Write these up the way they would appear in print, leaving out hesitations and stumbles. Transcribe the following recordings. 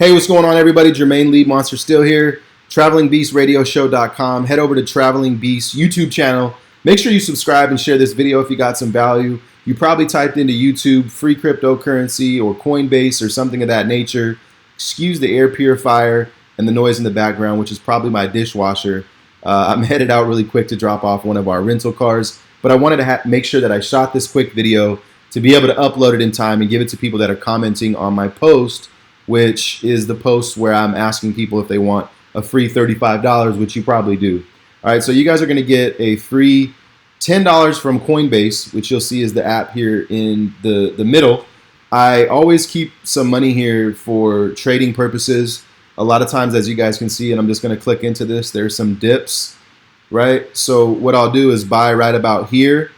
Hey, what's going on, everybody? Jermaine Lee Monster still here. TravelingBeastRadioShow.com. Head over to Traveling Beast YouTube channel. Make sure you subscribe and share this video if you got some value. You probably typed into YouTube free cryptocurrency or Coinbase or something of that nature. Excuse the air purifier and the noise in the background, which is probably my dishwasher. I'm headed out really quick to drop off one of our rental cars, but I wanted to make sure that I shot this quick video to be able to upload it in time and give it to people that are commenting on my post, which is the post where I'm asking people if they want a free $35, which you probably do. All right, so you guys are going to get a free $10 from Coinbase, which you'll see is the app here in the middle. I always keep some money here for trading purposes. A lot of times, as you guys can see, and I'm just going to click into this, there's some dips, right? So what I'll do is buy right about here,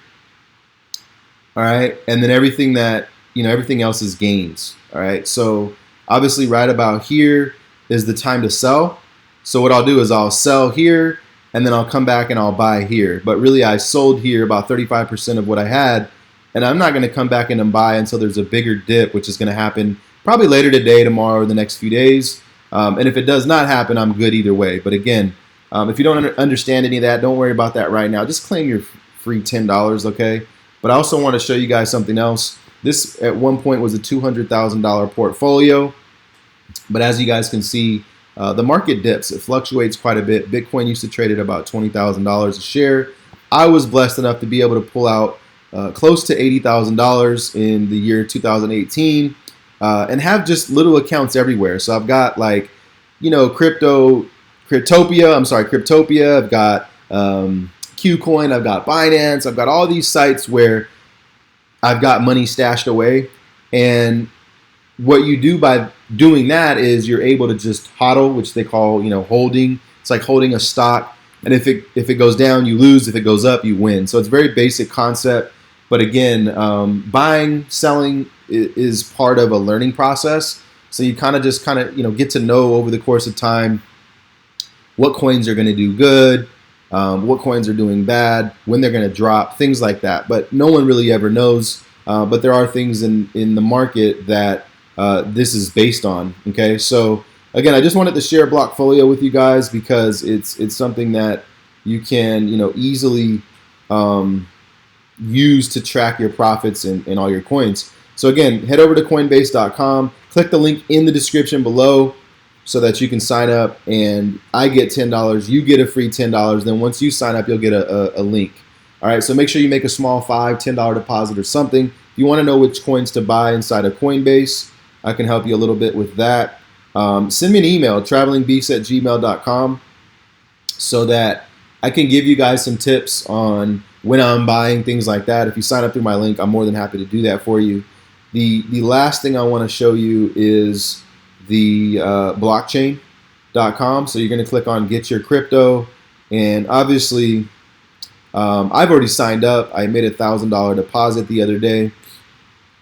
all right? And then everything else is gains, all right? So obviously right about here is the time to sell. So what I'll do is I'll sell here and then I'll come back and I'll buy here. But really I sold here about 35% of what I had, and I'm not going to come back in and buy until there's a bigger dip, which is going to happen probably later today, tomorrow, or the next few days. And if it does not happen, I'm good either way. But again, if you don't understand any of that, don't worry about that right now. Just claim your free $10, okay? But I also want to show you guys something else. This at one point was a $200,000 portfolio, but as you guys can see, the market dips. It fluctuates quite a bit. Bitcoin used to trade at about $20,000 a share. I was blessed enough to be able to pull out close to $80,000 in the year 2018 and have just little accounts everywhere. So I've got like, Cryptopia. I've got Qcoin. I've got Binance. I've got all these sites where I've got money stashed away, and what you do by doing that is you're able to just hodl, which they call, holding. It's like holding a stock, and if it goes down, you lose. If it goes up, you win. So it's a very basic concept, but again, buying, selling is part of a learning process. So you kind of get to know over the course of time what coins are going to do good, what coins are doing bad, when they're going to drop, things like that. But no one really ever knows. But there are things in the market that this is based on. Okay, so again, I just wanted to share Blockfolio with you guys because it's something that you can easily use to track your profits in all your coins. So again, head over to Coinbase.com, click the link in the description below so that you can sign up, and I get $10. You get a free $10. Then once you sign up, you'll get a link. All right, so make sure you make a small $5, $10 deposit or something. If you want to know which coins to buy inside of Coinbase, I can help you a little bit with that. Send me an email, travelingbeast@gmail.com, so that I can give you guys some tips on when I'm buying, things like that. If you sign up through my link, I'm more than happy to do that for you. The last thing I want to show you is the blockchain.com. So you're going to click on Get Your Crypto, and obviously I've already signed up. I made a $1,000 deposit the other day,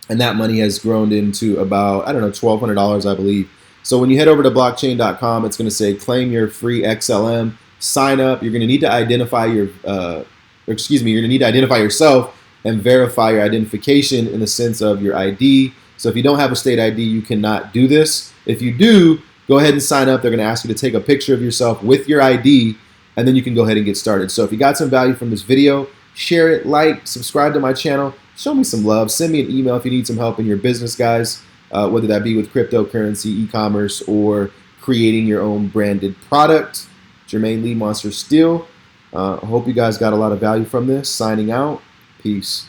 and that money has grown into about, $1,200, I believe. So when you head over to blockchain.com, it's going to say claim your free XLM, sign up. You're going to need to identify you're going to need to identify yourself and verify your identification in the sense of your ID. So if you don't have a state ID, you cannot do this. If you do, go ahead and sign up. They're going to ask you to take a picture of yourself with your ID, and then you can go ahead and get started. So if you got some value from this video, share it, like, subscribe to my channel, show me some love, send me an email if you need some help in your business, guys, whether that be with cryptocurrency, e-commerce, or creating your own branded product. Jermaine Lee Monster Steel. I hope you guys got a lot of value from this. Signing out. Peace.